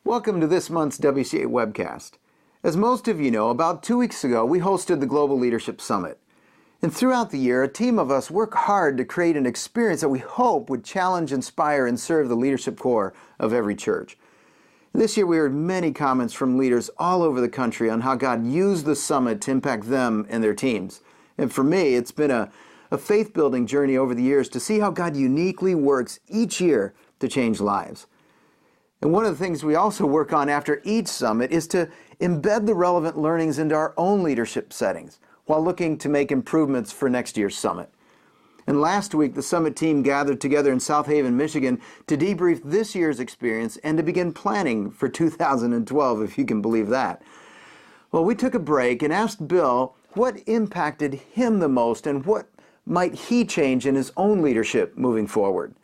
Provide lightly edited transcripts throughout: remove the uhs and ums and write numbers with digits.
Welcome to this month's WCA webcast. As most of you know, about 2 weeks ago we hosted the Global Leadership Summit. And throughout the year, a team of us work hard to create an experience that we hope would challenge, inspire, and serve the leadership core of every church. This year we heard many comments from leaders all over the country on how God used the summit to impact them and their teams. And for me, it's been a faith-building journey over the years to see how God uniquely works each year to change lives. And one of the things we also work on after each summit is to embed the relevant learnings into our own leadership settings while looking to make improvements for next year's summit. And last week, the summit team gathered together in South Haven, Michigan to debrief this year's experience and to begin planning for 2012, if you can believe that. Well, we took a break and asked Bill what impacted him the most and what might he change in his own leadership moving forward.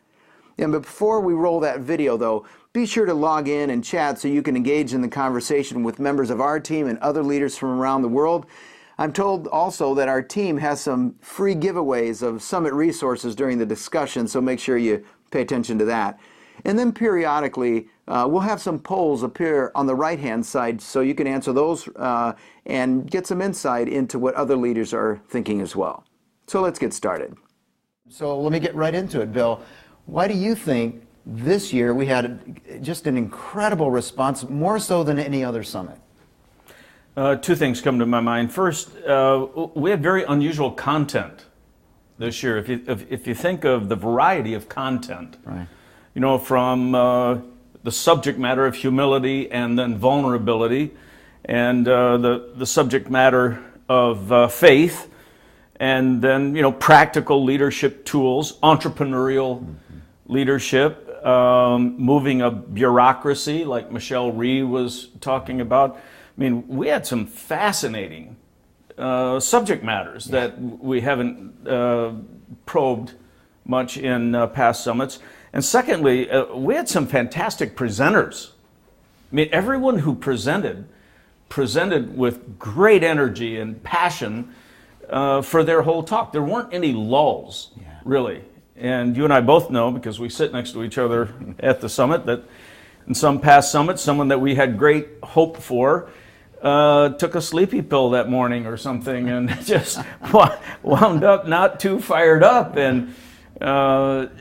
And before we roll that video, though, be sure to log in and chat so you can engage in the conversation with members of our team and other leaders from around the world. I'm told also that our team has some free giveaways of summit resources during the discussion, so make sure you pay attention to that. And then periodically, we'll have some polls appear on the right-hand side so you can answer those and get some insight into what other leaders are thinking as well. So let's get started. So let me get right into it, Bill. Why do you think this year we had just an incredible response, more so than any other summit? Two things come to my mind. First, we had very unusual content this year. If you think of the variety of content, Right. You know, from the subject matter of humility and then vulnerability, and the subject matter of faith, and then, you know, practical leadership tools, entrepreneurial leadership, moving a bureaucracy like Michelle Rhee was talking about. I mean, we had some fascinating subject matters that we haven't probed much in past summits. And secondly, we had some fantastic presenters. I mean, everyone who presented with great energy and passion for their whole talk. There weren't any lulls, really. And you and I both know, because we sit next to each other at the summit, that in some past summits, someone that we had great hope for took a sleepy pill that morning or something and just wound up not too fired up. And but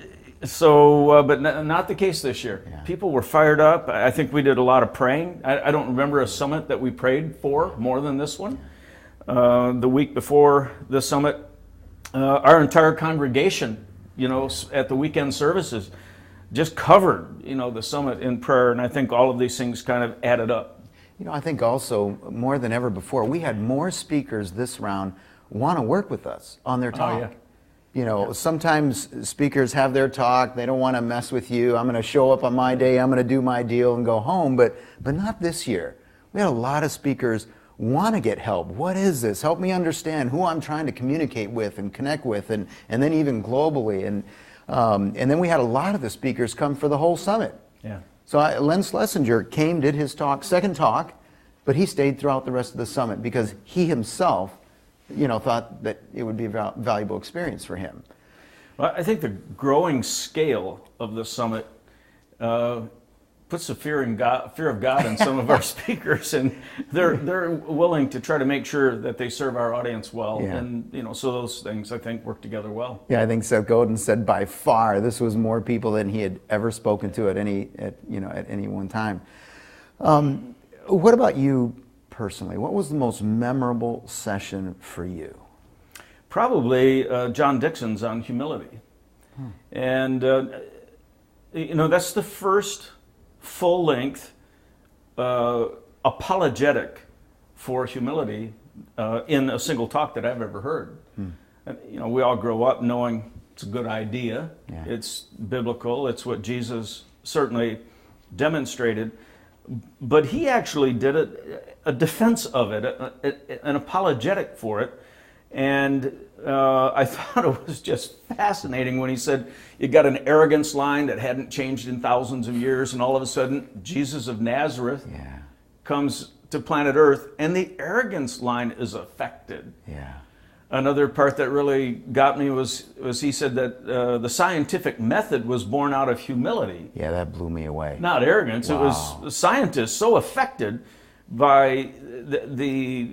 not the case this year. Yeah. People were fired up. I think we did a lot of praying. I don't remember a summit that we prayed for more than this one. The week before the summit, our entire congregation, you know, at the weekend services, just covered, you know, the summit in prayer, and I think all of these things kind of added up. You know, I think also, more than ever before, we had more speakers this round want to work with us on their talk. Oh, yeah. You know, sometimes speakers have their talk, they don't want to mess with you. I'm going to show up on my day, I'm going to do my deal and go home, but not this year. We had a lot of speakers want to get help. What is this? Help me understand who I'm trying to communicate with and connect with, and then even globally. And then we had a lot of the speakers come for the whole summit. Yeah. So Len Schlesinger came, did his talk, second talk, but he stayed throughout the rest of the summit because he himself, you know, thought that it would be a valuable experience for him. Well, I think the growing scale of the summit puts the fear of God in some of our speakers, and they're willing to try to make sure that they serve our audience well. Yeah. And, you know, so those things I think work together well. Yeah, I think Seth Godin said by far this was more people than he had ever spoken to at any one time. What about you personally? What was the most memorable session for you? Probably John Dixon's on humility. And, you know, that's the first full-length apologetic for humility in a single talk that I've ever heard. And, you know, we all grow up knowing it's a good idea. Yeah. It's biblical. It's what Jesus certainly demonstrated. But he actually did a defense of it, an apologetic for it. And I thought it was just fascinating when he said, you got an arrogance line that hadn't changed in thousands of years, and all of a sudden, Jesus of Nazareth comes to planet Earth, and the arrogance line is affected. Yeah. Another part that really got me was he said that the scientific method was born out of humility. Yeah, that blew me away. Not arrogance. Wow. It was scientists so affected by the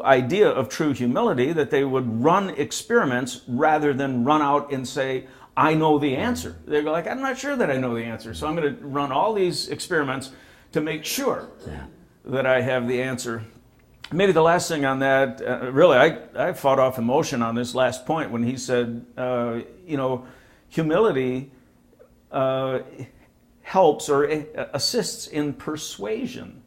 idea of true humility that they would run experiments rather than run out and say, I know the answer. They're like, I'm not sure that I know the answer, so I'm going to run all these experiments to make sure that I have the answer. Maybe the last thing on that, really, I fought off emotion on this last point when he said, humility helps or assists in persuasion.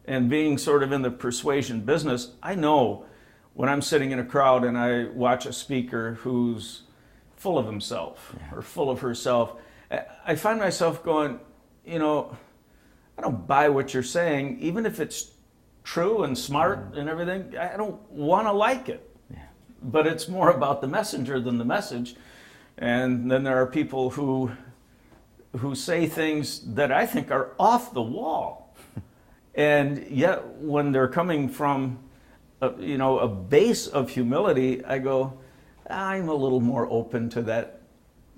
And being sort of in the persuasion business, I know when I'm sitting in a crowd and I watch a speaker who's full of himself or full of herself, I find myself going, I don't buy what you're saying, even if it's true and smart and everything. I don't want to like it. But it's more about the messenger than the message. And then there are people who say things that I think are off the wall. And yet when they're coming from a base of humility, I go, I'm a little more open to that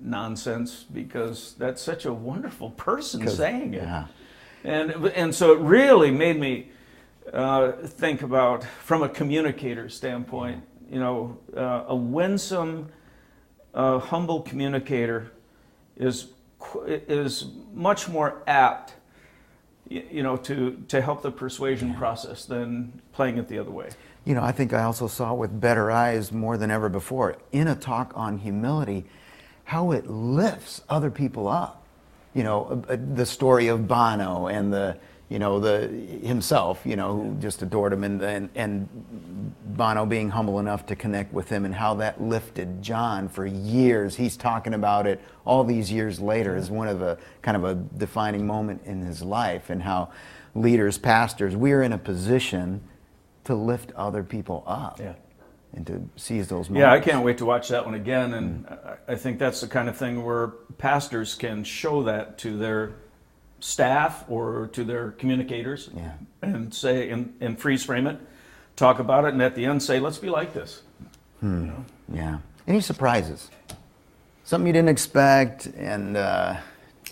nonsense because that's such a wonderful person saying it. And so it really made me think about, from a communicator standpoint, a winsome, humble communicator is much more apt, to help the persuasion process than playing it the other way. I think I also saw with better eyes more than ever before in a talk on humility, how it lifts other people up. The story of Bono and himself, who just adored him, and Bono being humble enough to connect with him, and how that lifted John for years. He's talking about it all these years later as one of the kind of a defining moment in his life, and how leaders, pastors, we're in a position to lift other people up and to seize those moments. Yeah, I can't wait to watch that one again, and I think that's the kind of thing where pastors can show that to their staff or to their communicators and say, and freeze frame it, talk about it, and at the end say, let's be like this. Yeah. Any surprises? Something you didn't expect? And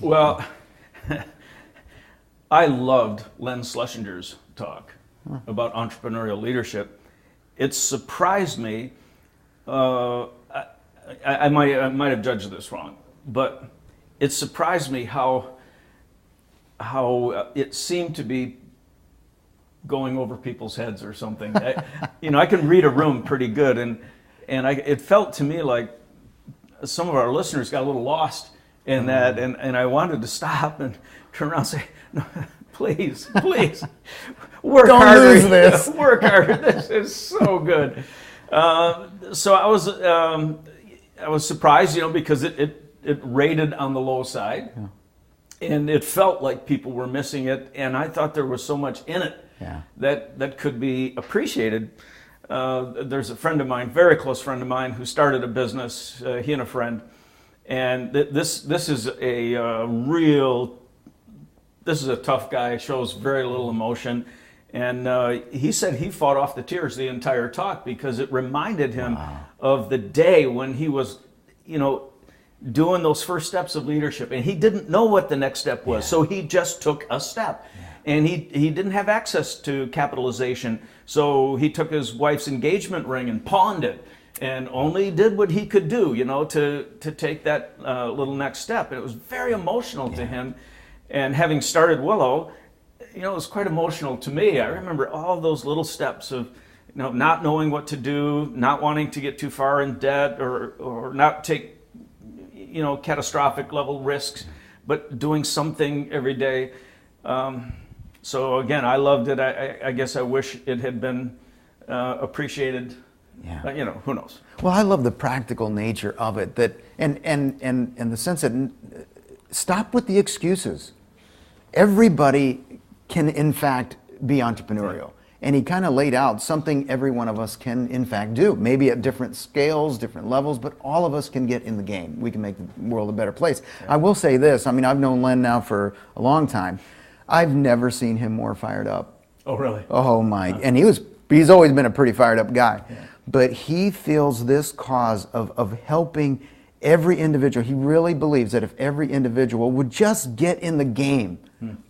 well, I loved Len Schlesinger's talk about entrepreneurial leadership. It surprised me. I might have judged this wrong, but it surprised me how it seemed to be going over people's heads or something. I can read a room pretty good, and it felt to me like some of our listeners got a little lost in that, and I wanted to stop and turn around and say, no, please, work Don't harder. lose this. Work harder. This is so good. So I was surprised, because it rated on the low side. And it felt like people were missing it, and I thought there was so much in it that could be appreciated. There's a friend of mine, very close friend of mine, who started a business, he and a friend, and this is a tough guy, shows very little emotion, and he said he fought off the tears the entire talk because it reminded him of the day when he was, doing those first steps of leadership, and he didn't know what the next step was, so he just took a step. And he didn't have access to capitalization, so he took his wife's engagement ring and pawned it, and only did what he could do, to take that little next step. And it was very emotional to him. And having started Willow, it was quite emotional to me. I remember all those little steps of, not knowing what to do, not wanting to get too far in debt, or not take catastrophic level risks, but doing something every day. So again, I loved it. I guess I wish it had been appreciated. Who knows? Well, I love the practical nature of it, and the sense that stop with the excuses. Everybody can, in fact, be entrepreneurial. And he kind of laid out something every one of us can, in fact, do. Maybe at different scales, different levels, but all of us can get in the game. We can make the world a better place. I will say this. I've known Len now for a long time. I've never seen him more fired up. Oh, really? Oh, my. And he's always been a pretty fired up guy. but he feels this cause of helping every individual. He really believes that if every individual would just get in the game,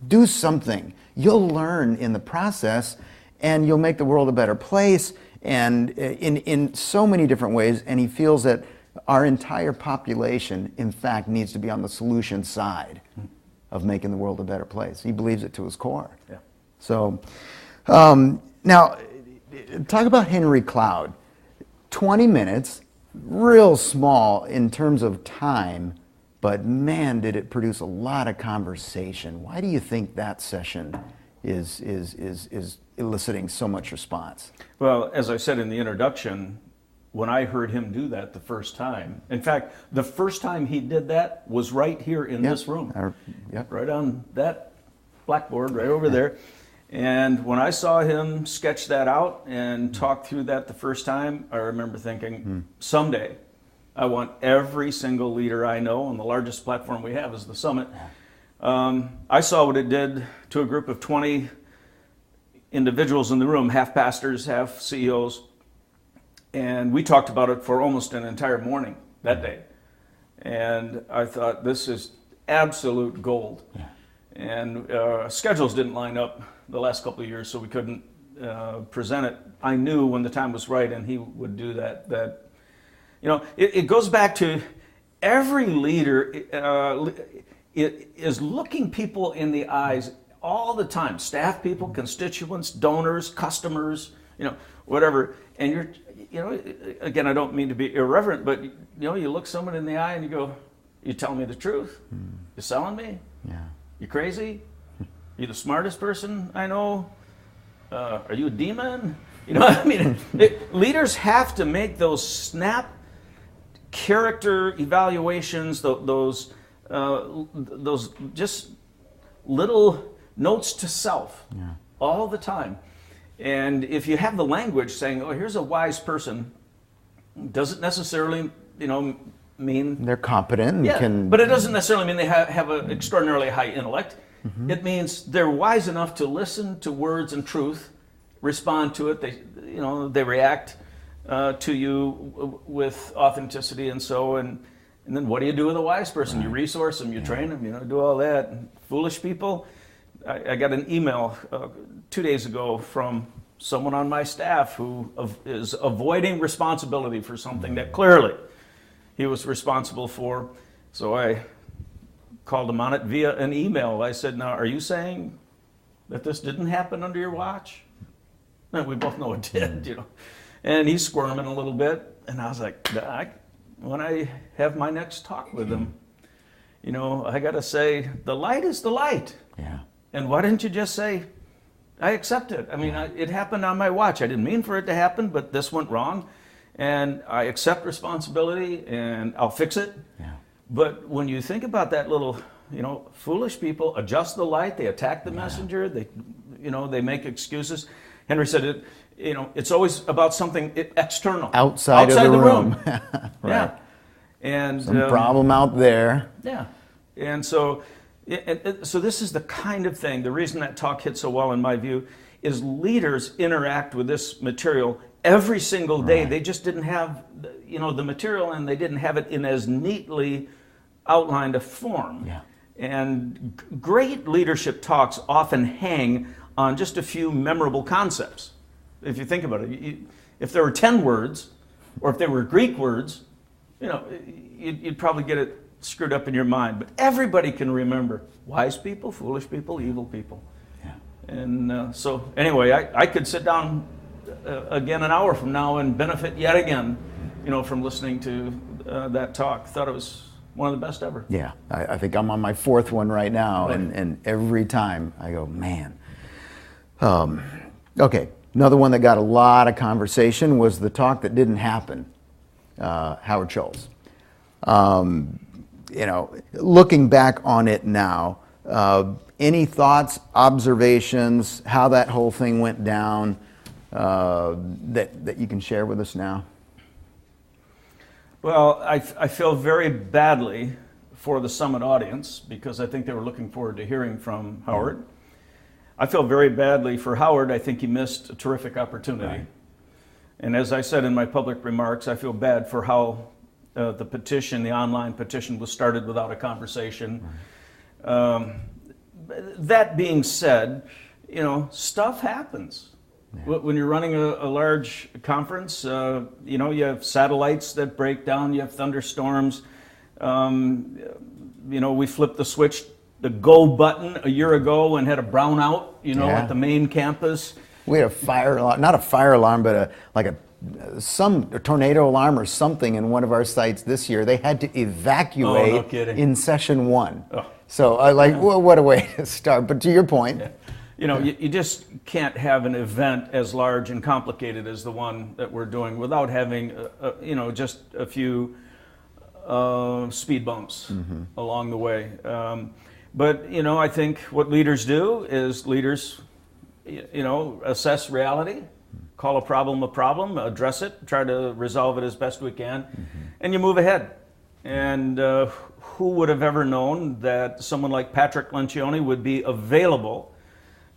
do something, you'll learn in the process, and you'll make the world a better place, and in so many different ways. And he feels that our entire population, in fact, needs to be on the solution side of making the world a better place. He believes it to his core. Yeah. So, now, talk about Henry Cloud. 20 minutes, real small in terms of time, but man, did it produce a lot of conversation. Why do you think that session is eliciting so much response? Well, as I said in the introduction, when I heard him do that the first time, in fact, the first time he did that was right here in this room, right on that blackboard right over there. And when I saw him sketch that out and talk through that the first time, I remember thinking, someday I want every single leader I know, and the largest platform we have is the Summit. I saw what it did to a group of 20 individuals in the room, half pastors, half CEOs, and we talked about it for almost an entire morning that day. And I thought, this is absolute gold. Yeah. And schedules didn't line up the last couple of years, so we couldn't present it. I knew when the time was right and he would do that, it goes back to every leader is looking people in the eyes all the time. Staff people, constituents, donors, customers, whatever. And again, I don't mean to be irreverent, but you look someone in the eye and you go, "You telling me the truth? You selling me? Yeah. You crazy? You the smartest person I know? Are you a demon?" Leaders have to make those snap character evaluations, those just little notes to self all the time. And if you have the language saying, "Oh, here's a wise person," doesn't necessarily, mean they're competent. But it doesn't necessarily mean they have an extraordinarily high intellect. It means they're wise enough to listen to words and truth, respond to it. They react to you with authenticity, and then what do you do with a wise person? You resource them, you train them, do all that. Foolish people. I got an email 2 days ago from someone on my staff who is avoiding responsibility for something that clearly he was responsible for. So I called him on it via an email. I said, "Now, are you saying that this didn't happen under your watch?" And we both know it did, And he's squirming a little bit. And I was like, when I have my next talk with him, I got to say, the light is the light. Yeah. And why didn't you just say, "I accept it"? It happened on my watch. I didn't mean for it to happen, but this went wrong. And I accept responsibility, and I'll fix it. Yeah. But when you think about that little, foolish people adjust the light, they attack the messenger, they make excuses. Henry said it's always about something external. Outside of the room. Right. Yeah. And some problem out there. Yeah. And so this is the kind of thing, the reason that talk hit so well in my view, is leaders interact with this material every single day. Right. They just didn't have, the material, and they didn't have it in as neatly outlined a form. Yeah. And great leadership talks often hang on just a few memorable concepts. If you think about it, if there were 10 words, or if they were Greek words, you'd probably get it screwed up in your mind. But everybody can remember wise people, foolish people, evil people. Yeah. And so anyway, I could sit down again an hour from now and benefit yet again, from listening to that talk. Thought it was one of the best ever. Yeah, I think I'm on my fourth one right now, right. And every time I go, man. Okay, another one that got a lot of conversation was the talk that didn't happen, Howard Schultz. Looking back on it now, any thoughts, observations, how that whole thing went down that you can share with us now? Well, I feel very badly for the Summit audience because I think they were looking forward to hearing from Howard. I feel very badly for Howard. I think he missed a terrific opportunity. And as I said in my public remarks, I feel bad for how the online petition was started without a conversation. That being said, stuff happens. Yeah. When you're running a large conference, you have satellites that break down, you have thunderstorms. We flipped the go button a year ago and had a brownout, at the main campus. We had a fire alarm, not a fire alarm, but a tornado alarm or something in one of our sites this year. They had to evacuate in session 1. Oh. So well, what a way to start. But to your point. Yeah. You just can't have an event as large and complicated as the one that we're doing without having, just a few speed bumps along the way. But I think what leaders do is assess reality, call a problem, address it, try to resolve it as best we can, and you move ahead. And who would have ever known that someone like Patrick Lencioni would be available,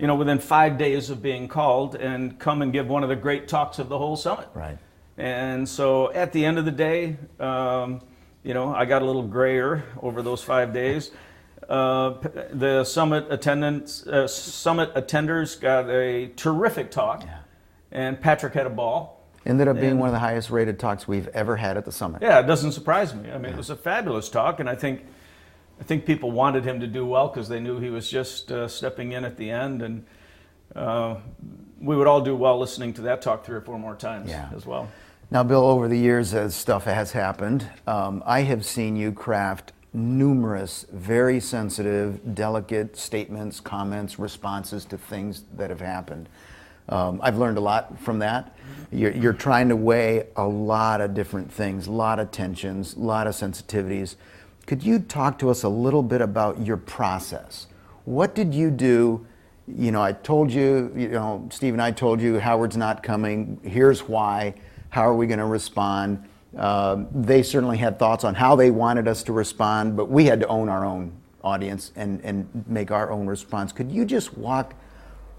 within 5 days of being called and come and give one of the great talks of the whole summit. Right. And so at the end of the day, I got a little grayer over those 5 days. The summit attenders got a terrific talk, and Patrick had a ball. Ended up being one of the highest rated talks we've ever had at the summit. Yeah, it doesn't surprise me. I mean, It was a fabulous talk, and I think people wanted him to do well because they knew he was just stepping in at the end, and we would all do well listening to that talk 3 or 4 more times as well. Now, Bill, over the years as stuff has happened, I have seen you craft numerous very sensitive, delicate statements, comments, responses to things that have happened. I've learned a lot from that. You're trying to weigh a lot of different things, a lot of tensions, a lot of sensitivities. Could you talk to us a little bit about your process? What did you do? I told you, Steve and I told you Howard's not coming. Here's why. How are we going to respond? They certainly had thoughts on how they wanted us to respond, but we had to own our own audience and make our own response. Could you just walk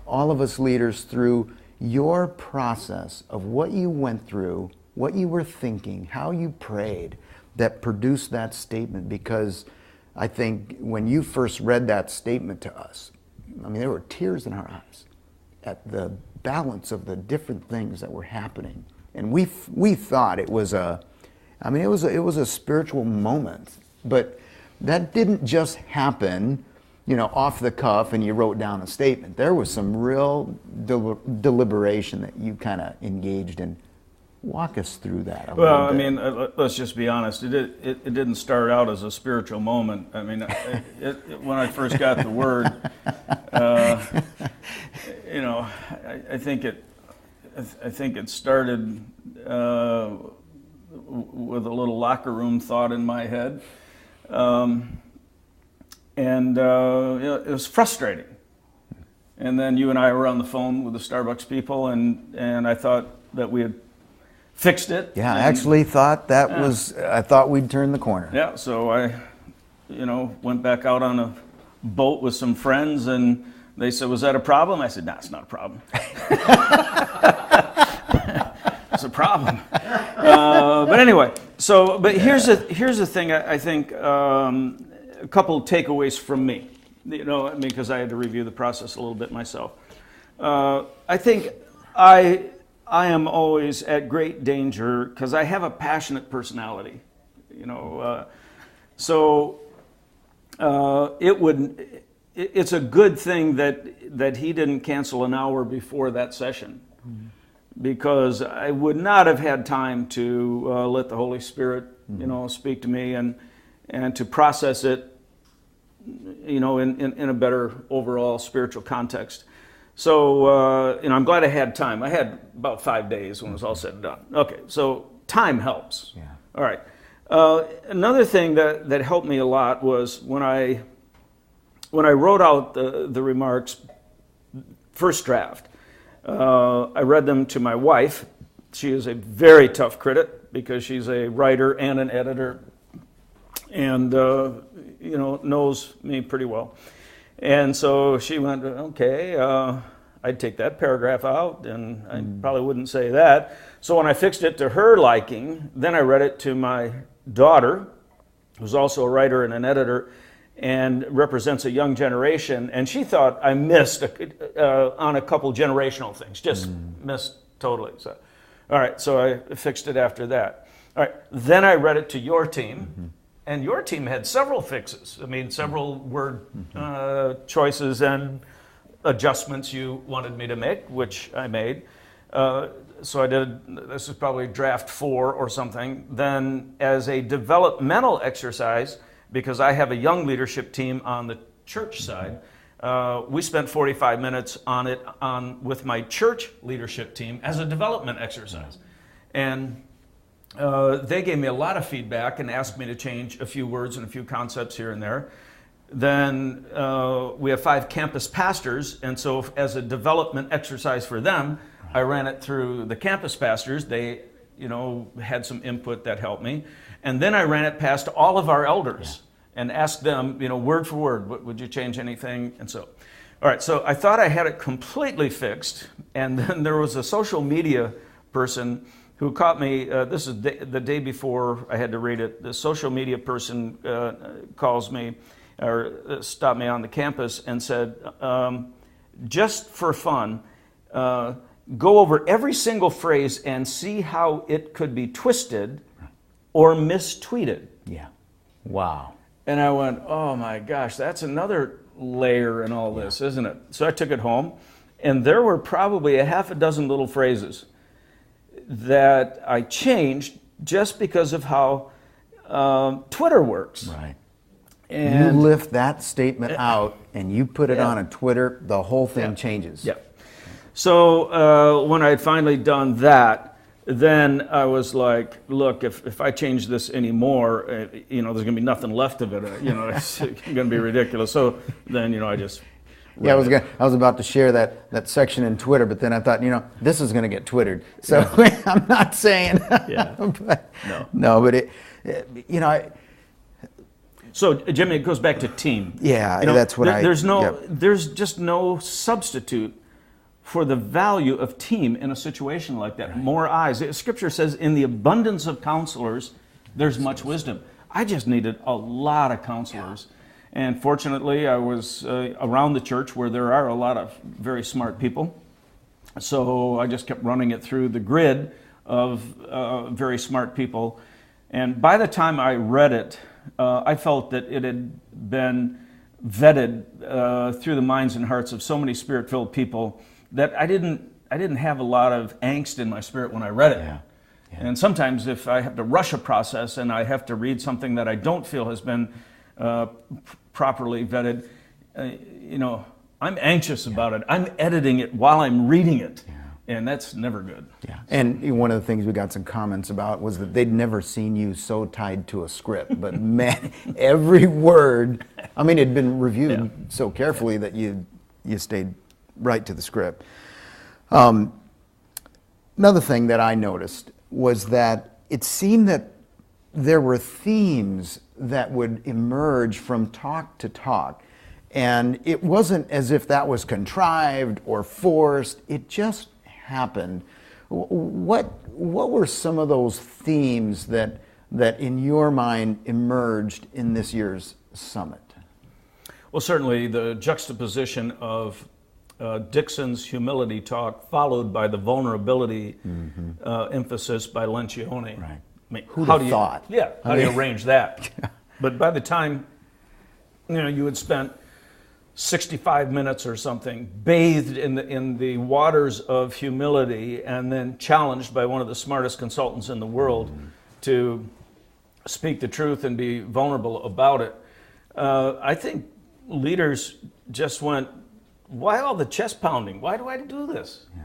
all of us leaders through your process of what you went through, what you were thinking, how you prayed that produced that statement? Because I think when you first read that statement to us, there were tears in our eyes at the balance of the different things that were happening. And we thought it was a spiritual moment, but that didn't just happen, off the cuff and you wrote down a statement. There was some real deliberation that you kind of engaged in. Walk us through that. Well, let's just be honest. It didn't start out as a spiritual moment. When I first got the word, I think it started with a little locker room thought in my head, and it was frustrating. And then you and I were on the phone with the Starbucks people, and I thought that we had fixed it. Yeah, I actually thought I thought we'd turn the corner. Yeah, so I, went back out on a boat with some friends, and they said, "Was that a problem?" I said, "No, it's not a problem." It's a problem. But anyway, but here's the thing. I think a couple of takeaways from me. Because I had to review the process a little bit myself. I think I am always at great danger because I have a passionate personality. It's a good thing that he didn't cancel an hour before that session, because I would not have had time to let the Holy Spirit, speak to me and to process it, in a better overall spiritual context. So, I'm glad I had time. I had about 5 days when it was all said and done. Okay, so time helps. Yeah. All right. Another thing that helped me a lot was when I wrote out the remarks, first draft, I read them to my wife. She is a very tough critic because she's a writer and an editor, and knows me pretty well. And so she went, "Okay, I'd take that paragraph out, and I probably wouldn't say that. So when I fixed it to her liking, then I read it to my daughter, who's also a writer and an editor, and represents a young generation. And she thought I missed on a couple generational things, just missed totally. So, all right, so I fixed it after that. All right, then I read it to your team, and your team had several fixes. I mean, several word choices and adjustments you wanted me to make, which I made. So I did, this is probably draft 4 or something. Then as a developmental exercise, because I have a young leadership team on the church side, we spent 45 minutes on it with my church leadership team as a development exercise. And they gave me a lot of feedback and asked me to change a few words and a few concepts here and there. Then we have 5 campus pastors, and so as a development exercise for them, I ran it through the campus pastors. They, had some input that helped me. And then I ran it past all of our elders and asked them, word for word, would you change anything? And so, all right, so I thought I had it completely fixed. And then there was a social media person who caught me, this is the day before I had to read it. The social media person calls me, or stopped me on the campus and said, just for fun, go over every single phrase and see how it could be twisted or mistweeted. Yeah. Wow. And I went, oh my gosh, that's another layer in all this, isn't it? So I took it home, and there were probably a half a dozen little phrases that I changed just because of how Twitter works. Right. And you lift that statement out and you put it on a Twitter, the whole thing changes. Yeah. So when I had finally done that, then I was like, look, if I change this anymore, there's going to be nothing left of it. It's going to be ridiculous. So then, I just... Yeah, I was about to share that section in Twitter, but then I thought, this is going to get Twittered. So I'm not saying... but, no, but So, Jimmy, it goes back to team. Yeah, that's what there's just no substitute for the value of team in a situation like that. Right. More eyes. Scripture says, in the abundance of counselors, there's much wisdom. I just needed a lot of counselors. Yeah. And fortunately, I was around the church where there are a lot of very smart people. So I just kept running it through the grid of very smart people. And by the time I read it, I felt that it had been vetted through the minds and hearts of so many spirit-filled people that I didn't have a lot of angst in my spirit when I read it. Yeah. Yeah. And sometimes if I have to rush a process and I have to read something that I don't feel has been properly vetted, I'm anxious about it. I'm editing it while I'm reading it. Yeah. And that's never good. Yeah. And one of the things we got some comments about was that they'd never seen you so tied to a script. But man, every word, it'd been reviewed so carefully that you stayed right to the script. Another thing that I noticed was that it seemed that there were themes that would emerge from talk to talk. And it wasn't as if that was contrived or forced. It just happened. What were some of those themes that in your mind emerged in this year's summit? Well, certainly the juxtaposition of Dixon's humility talk followed by the vulnerability emphasis by Lencioni. Right. Who'd have thought? Yeah. How do you arrange that? But by the time you had spent 65 minutes or something, bathed in the waters of humility, and then challenged by one of the smartest consultants in the world to speak the truth and be vulnerable about it. I think leaders just went, why all the chest pounding? Why do I do this? Yeah.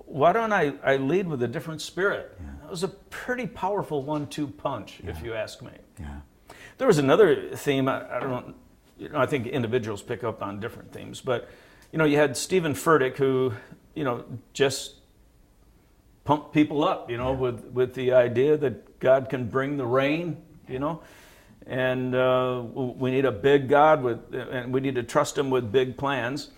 Why don't I lead with a different spirit? Yeah. That was a pretty powerful 1-2 punch, if you ask me. Yeah. There was another theme, I don't know, I think individuals pick up on different themes, but you had Stephen Furtick who, just pumped people up, with the idea that God can bring the rain, and we need a big God and we need to trust Him with big plans.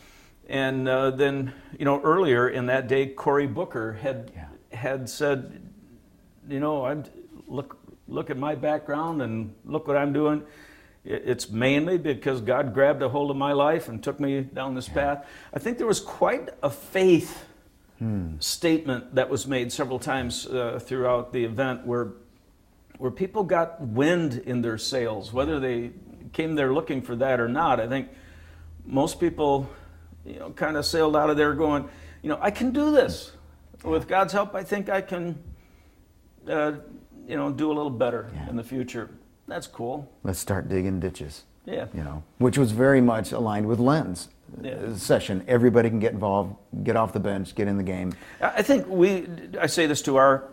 And then, earlier in that day, Cory Booker had said, look at my background and look what I'm doing. It's mainly because God grabbed a hold of my life and took me down this path. I think there was quite a faith statement that was made several times throughout the event where people got wind in their sails, whether they came there looking for that or not. I think most people, kind of sailed out of there going, I can do this. With God's help, I think I can, do a little better in the future. That's cool. Let's start digging ditches. Yeah. Which was very much aligned with Len's session. Everybody can get involved, get off the bench, get in the game. I think I say this to our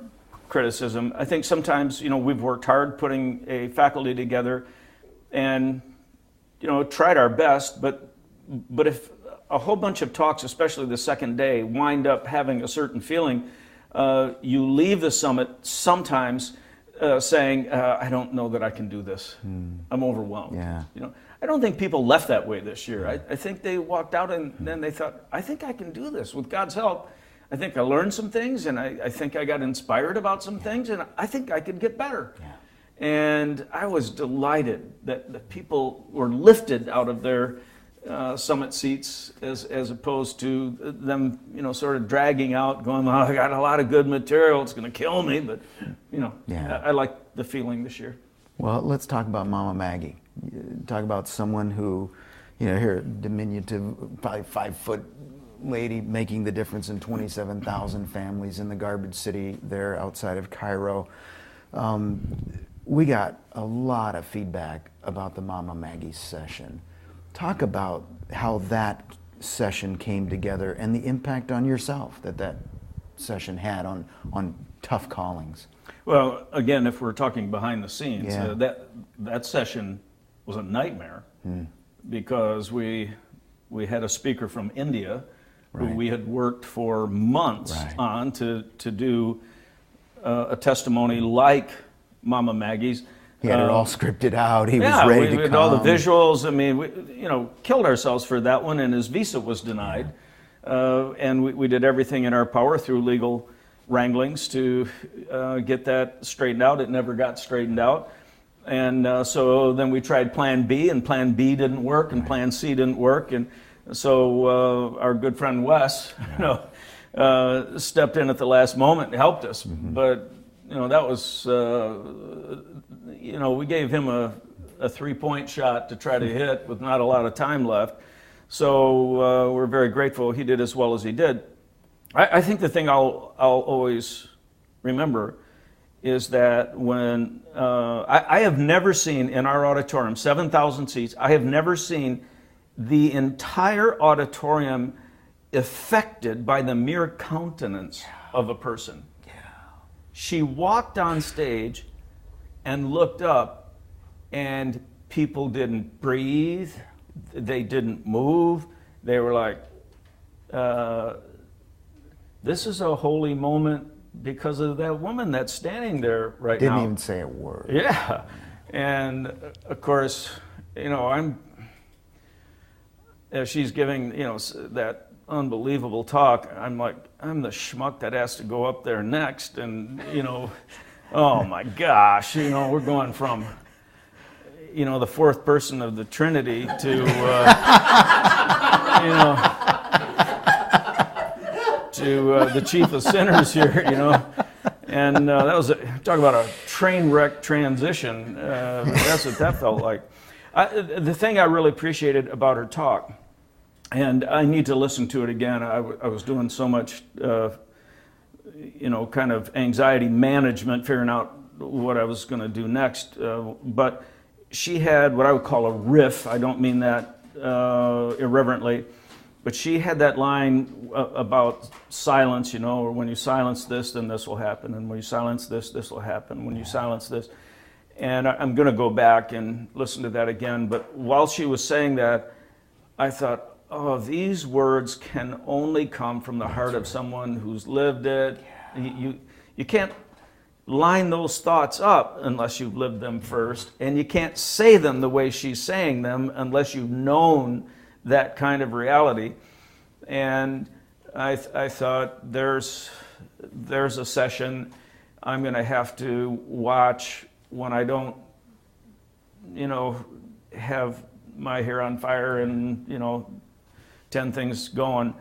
criticism. I think sometimes, we've worked hard putting a faculty together and, tried our best, but if a whole bunch of talks, especially the second day, wind up having a certain feeling, you leave the summit sometimes saying, I don't know that I can do this. I'm overwhelmed. Yeah. I don't think people left that way this year. I think they walked out and then they thought, I think I can do this with God's help. I think I learned some things, and I think I got inspired about some things, and I think I could get better. Yeah. And I was delighted that the people were lifted out of their summit seats as opposed to them, sort of dragging out, going, well, I got a lot of good material, it's going to kill me, but, I like the feeling this year. Well, let's talk about Mama Maggie. Talk about someone who, here, diminutive, probably 5-foot lady making the difference in 27,000 families in the garbage city there outside of Cairo. We got a lot of feedback about the Mama Maggie session. Talk about how that session came together and the impact on yourself that session had on tough callings. Well, again, if we're talking behind the scenes, that session was a nightmare because we had a speaker from India who we had worked for months on to do a testimony like Mama Maggie's. He had it all scripted out. He was ready to come. Had all the visuals. I mean, we killed ourselves for that one, and his visa was denied. And we did everything in our power through legal wranglings to get that straightened out. It never got straightened out. And so then we tried Plan B, and Plan B didn't work, and Plan C didn't work. And so our good friend Wes, stepped in at the last moment and helped us. But that was, we gave him a 3-point shot to try to hit with not a lot of time left. So we're very grateful he did as well as he did. I think the thing I'll always remember is that when I have never seen in our auditorium, 7,000 seats, I have never seen the entire auditorium affected by the mere countenance of a person. She walked on stage and looked up, and people didn't breathe, they didn't move. They were like, this is a holy moment because of that woman that's standing there right now. Didn't even say a word. Yeah. And of course, as she's giving, that unbelievable talk, I'm like, I'm the schmuck that has to go up there next, and oh my gosh, we're going from the fourth person of the Trinity to the chief of sinners here, and that was talk about a train wreck transition. That's what that felt like. The thing I really appreciated about her talk, and I need to listen to it again. I was doing so much, kind of anxiety management, figuring out what I was going to do next. But she had what I would call a riff. I don't mean that irreverently, but she had that line about silence, or when you silence this, then this will happen. And when you silence this, this will happen. When you silence this. And I'm going to go back and listen to that again. But while she was saying that, I thought, oh, these words can only come from the heart of someone who's lived it. You can't line those thoughts up unless you've lived them first. And you can't say them the way she's saying them unless you've known that kind of reality. And I thought, there's a session I'm going to have to watch when I don't, have my hair on fire and, 10 things going.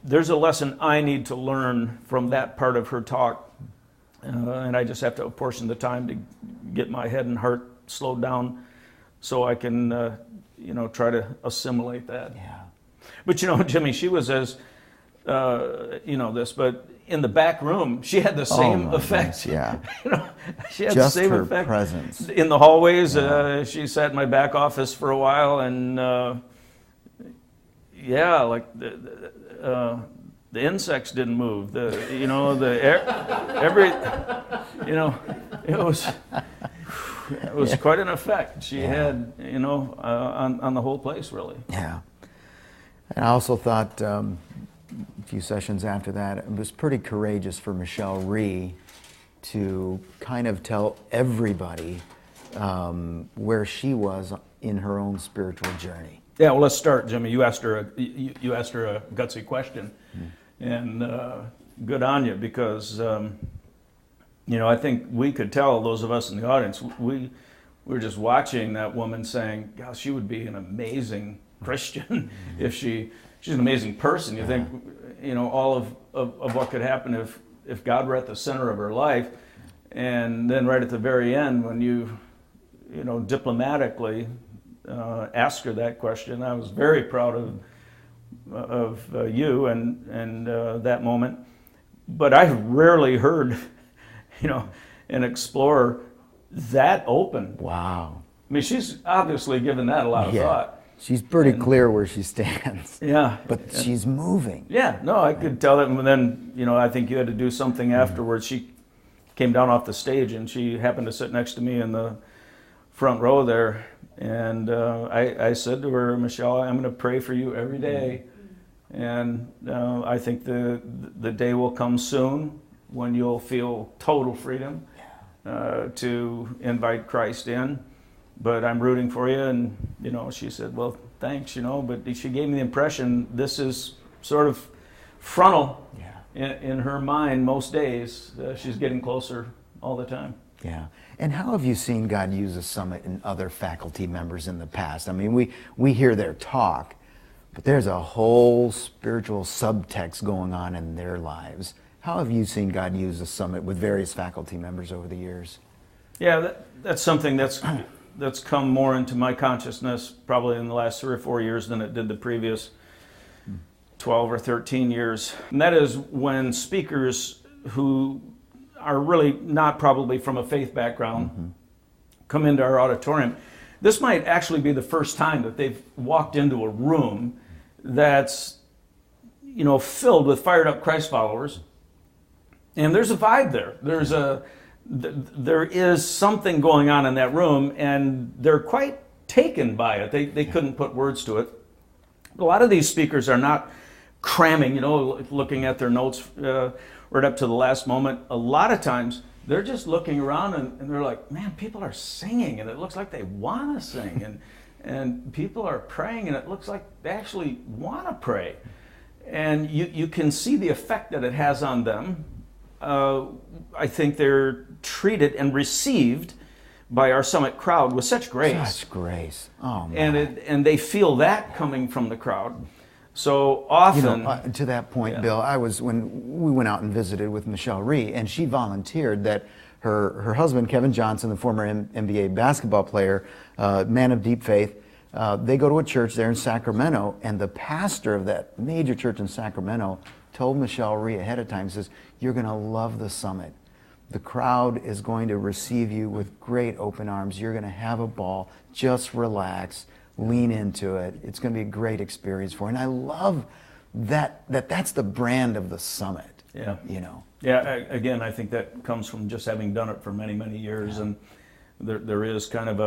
There's a lesson I need to learn from that part of her talk. And I just have to apportion the time to get my head and heart slowed down so I can, try to assimilate that. Yeah. But, Jimmy, she was as, this, but in the back room, she had the same effect. Yeah. She had Just the same her effect. presence. In the hallways, she sat in my back office for a while, and like the insects didn't move. The air, it was quite an effect she had, on the whole place, really. Yeah. And I also thought a few sessions after that, it was pretty courageous for Michelle Rhee to kind of tell everybody where she was in her own spiritual journey. Yeah, well, let's start, Jimmy. You asked her a gutsy question, and good on you, because I think we could tell, those of us in the audience, we were just watching that woman saying, "Gosh, she would be an amazing Christian if she's an amazing person." You think, all of what could happen if God were at the center of her life, and then right at the very end, when you diplomatically ask her that question. I was very proud of you and that moment. But I've rarely heard, an explorer that open. Wow. I mean, she's obviously given that a lot of thought. She's pretty clear where she stands. Yeah. But she's moving. Yeah, no, I could tell that. And then, I think you had to do something afterwards. She came down off the stage, and she happened to sit next to me in the front row there. And I said to her, "Michelle, I'm going to pray for you every day. And I think the day will come soon when you'll feel total freedom to invite Christ in. But I'm rooting for you." And, she said, "Well, thanks, but she gave me the impression this is sort of frontal in her mind most days. She's getting closer all the time." Yeah. And how have you seen God use the summit in other faculty members in the past? I mean, we hear their talk, but there's a whole spiritual subtext going on in their lives. How have you seen God use the summit with various faculty members over the years? Yeah, that's something that's come more into my consciousness probably in the last 3 or 4 years than it did the previous 12 or 13 years. And that is when speakers who are really not probably from a faith background come into our auditorium. This might actually be the first time that they've walked into a room that's, filled with fired up Christ followers. And there's a vibe there. There is something going on in that room, and they're quite taken by it. They couldn't put words to it. A lot of these speakers are not cramming, looking at their notes right up to the last moment. A lot of times they're just looking around and they're like, "Man, people are singing, and it looks like they want to sing, and people are praying, and it looks like they actually want to pray." And you can see the effect that it has on them. I think they're treated and received by our summit crowd with such grace. Such grace. Oh, man. And they feel that coming from the crowd. So often... to that point, Bill, when we went out and visited with Michelle Rhee, and she volunteered that her husband, Kevin Johnson, the former NBA basketball player, man of deep faith, they go to a church there in Sacramento, and the pastor of that major church in Sacramento told Michelle Rhee ahead of time, says, "You're going to love the summit. The crowd is going to receive you with great open arms. You're going to have a ball. Just relax. Lean into it. It's going to be a great experience for you." And I love that's the brand of the summit. Yeah. Yeah, again, I think that comes from just having done it for many, many years. And there is kind of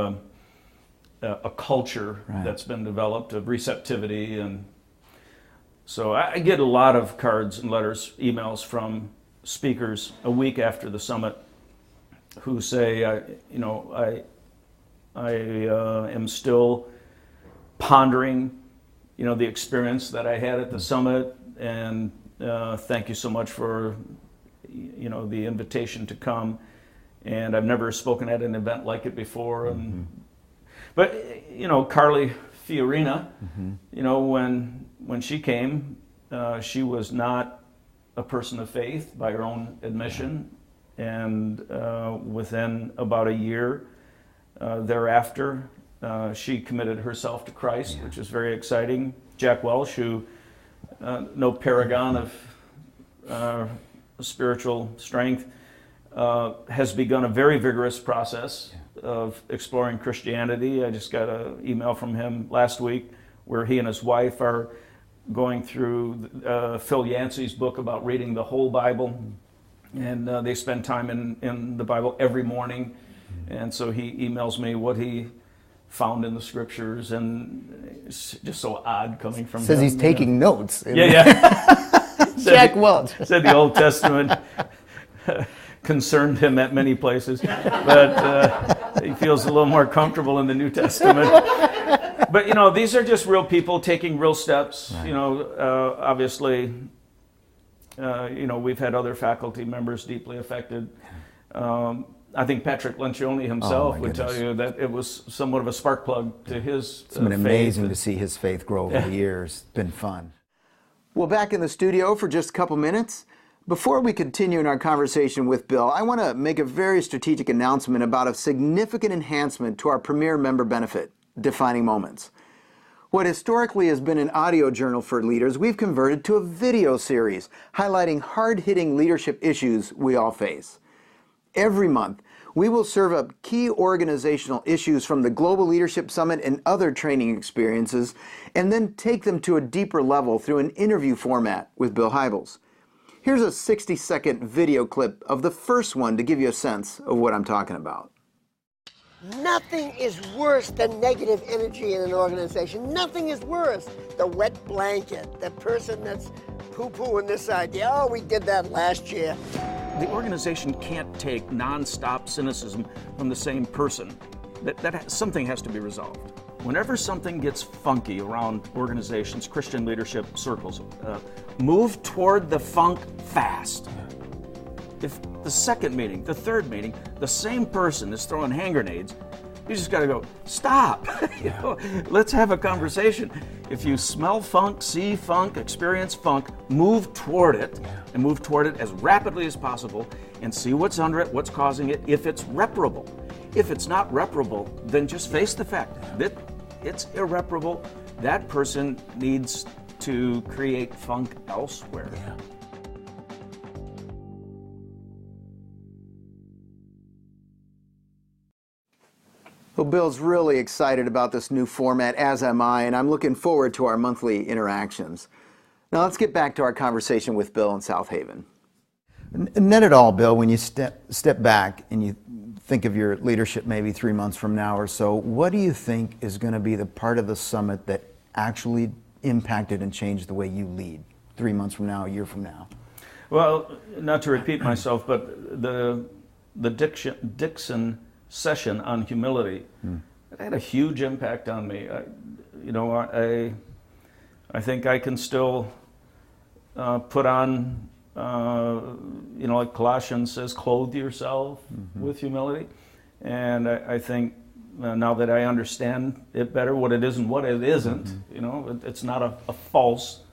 a culture that's been developed of receptivity. And so I get a lot of cards and letters, emails from speakers a week after the summit who say, I am still pondering the experience that I had at the summit, and thank you so much for, the invitation to come. And I've never spoken at an event like it before. But, Carly Fiorina, when she came, she was not a person of faith by her own admission. And within about a year thereafter, she committed herself to Christ, which is very exciting. Jack Welsh, who no paragon of spiritual strength, has begun a very vigorous process of exploring Christianity. I just got an email from him last week where he and his wife are going through Phil Yancey's book about reading the whole Bible. And they spend time in the Bible every morning. And so he emails me what he found in the scriptures, and it's just so odd coming from him. Says he's taking notes. Jack Welch. Said the Old Testament concerned him at many places, but he feels a little more comfortable in the New Testament. But, these are just real people taking real steps. Right. Obviously, we've had other faculty members deeply affected. I think Patrick Lencioni himself would tell you that it was somewhat of a spark plug to his It's been amazing to see his faith grow over the years. It's been fun. Well, back in the studio for just a couple minutes. Before we continue in our conversation with Bill, I want to make a very strategic announcement about a significant enhancement to our premier member benefit, Defining Moments. What historically has been an audio journal for leaders, we've converted to a video series highlighting hard-hitting leadership issues we all face. Every month, we will serve up key organizational issues from the Global Leadership Summit and other training experiences, and then take them to a deeper level through an interview format with Bill Hybels. Here's a 60-second video clip of the first one to give you a sense of what I'm talking about. Nothing is worse than negative energy in an organization. Nothing is worse. The wet blanket, the person that's poo-pooing this idea. Oh, we did that last year. The organization can't take non-stop cynicism from the same person. That something has to be resolved. Whenever something gets funky around organizations, Christian leadership circles, move toward the funk fast. If the second meeting, the third meeting, the same person is throwing hand grenades, you just got to go, stop. Let's have a conversation. If you smell funk, see funk, experience funk, move toward it, and move toward it as rapidly as possible, and see what's under it, what's causing it, if it's reparable. If it's not reparable, then just face the fact that it's irreparable. That person needs to create funk elsewhere. Well, Bill's really excited about this new format, as am I, and I'm looking forward to our monthly interactions. Now let's get back to our conversation with Bill in South Haven. Net it all, Bill, when you step back and you think of your leadership maybe 3 months from now or so, what do you think is going to be the part of the summit that actually impacted and changed the way you lead 3 months from now, a year from now? Well, not to repeat myself, but the Dixon session on humility, it had a huge impact on me. I think I can still put on, like Colossians says, clothe yourself with humility. And I think now that I understand it better, what it is and what it isn't, it's not a false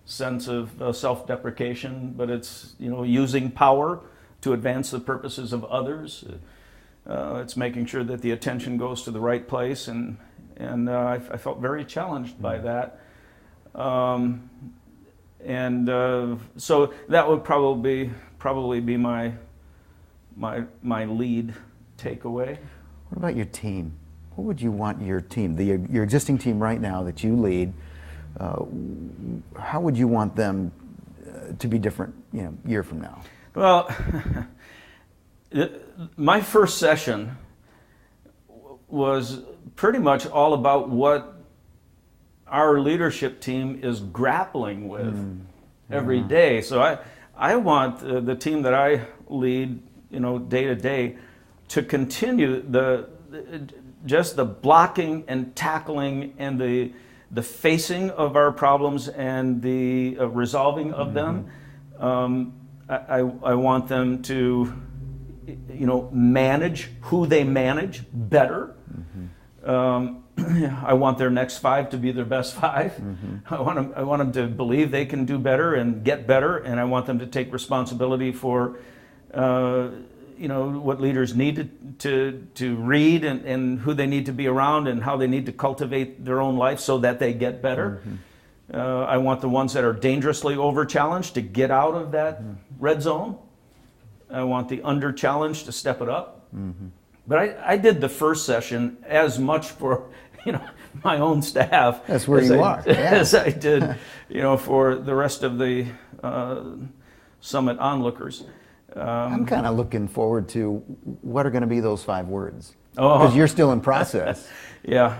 sense of self-deprecation, but it's, using power to advance the purposes of others. It's making sure that the attention goes to the right place, and I felt very challenged by that. So that would probably be my lead takeaway. What about your team? What would you want your team, your existing team right now that you lead, how would you want them to be different, year from now? Well, my first session was pretty much all about what our leadership team is grappling with every day. So I want the team that I lead, day to day, to continue just the blocking and tackling and the facing of our problems and the resolving of them. I want them to, manage who they manage better. I want their next 5 to be their best 5. I want them to believe they can do better and get better, and I want them to take responsibility for, what leaders need to read and who they need to be around and how they need to cultivate their own life so that they get better. I want the ones that are dangerously over-challenged to get out of that red zone. I want the under-challenged to step it up. But I did the first session as much for, my own staff. That's where you are. Yeah. As I did, for the rest of the summit onlookers. I'm kind of looking forward to what are going to be those 5 words. Because you're still in process. Yeah.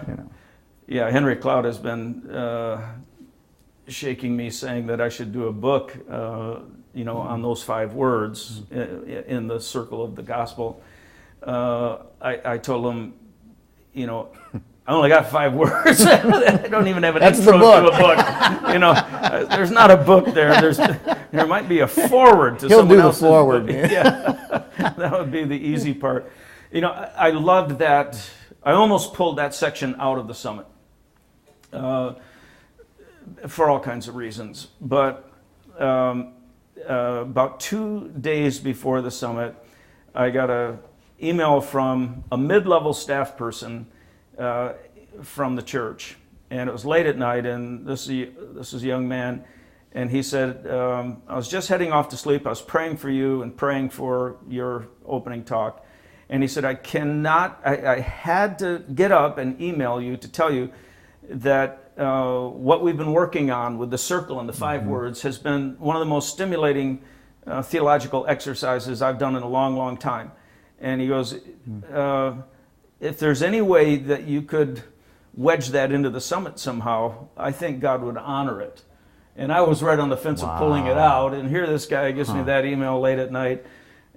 Yeah, Henry Cloud has been shaking me, saying that I should do a book, on those 5 words in the circle of the gospel. I told him, I only got 5 words. I don't even have an intro to a book. There's not a book there. There might be a forward to someone else's book. He'll do the forward. Yeah, that would be the easy part. I loved that. I almost pulled that section out of the summit for all kinds of reasons. But about 2 days before the summit, I got an email from a mid-level staff person from the church, and it was late at night, and this is a young man, and he said, I was just heading off to sleep. I was praying for you and praying for your opening talk, and he said, I had to get up and email you to tell you that what we've been working on with the circle and the 5 words has been one of the most stimulating theological exercises I've done in a long, long time. And he goes, if there's any way that you could wedge that into the summit somehow, I think God would honor it. And I was right on the fence of pulling it out, and here this guy gives me that email late at night.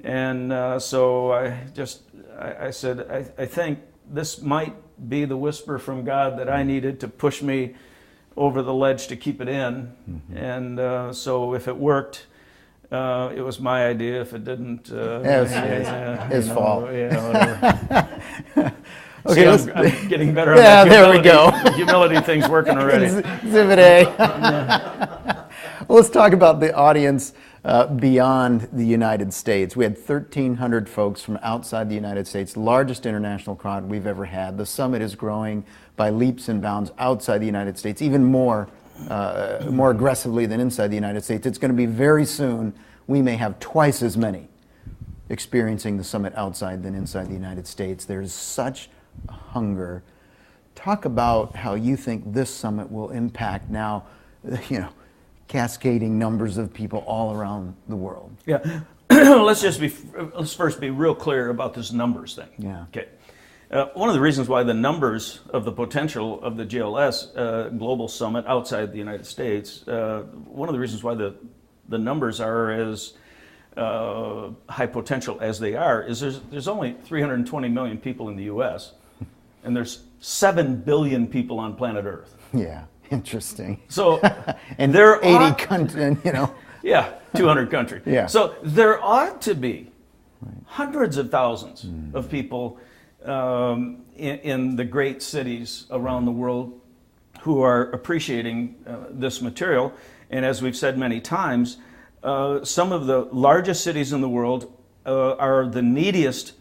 And so I said, I think this might be the whisper from God that I needed to push me over the ledge to keep it in. And so if it worked, it was my idea. If it didn't, his fault. Yeah, whatever. Okay, I'm getting better. Yeah, on that there we go. Humility thing's working already. Exhibit A. Well, let's talk about the audience beyond the United States. We had 1,300 folks from outside the United States, largest international crowd we've ever had. The summit is growing by leaps and bounds outside the United States, even more aggressively than inside the United States. It's going to be very soon, we may have twice as many experiencing the summit outside than inside the United States. There's such a hunger. Talk about how you think this summit will impact now, cascading numbers of people all around the world. Yeah. Let's first be real clear about this numbers thing. Yeah. Okay. One of the reasons why the numbers of the potential of the GLS Global Summit outside the United States, one of the reasons why the numbers are as high potential as they are is there's only 320 million people in the U.S. and there's 7 billion people on planet Earth. Yeah, interesting. So and there are 80 countries, Yeah, 200 countries. Yeah. So there ought to be hundreds of thousands of people in the great cities around the world who are appreciating this material. And as we've said many times, some of the largest cities in the world are the neediest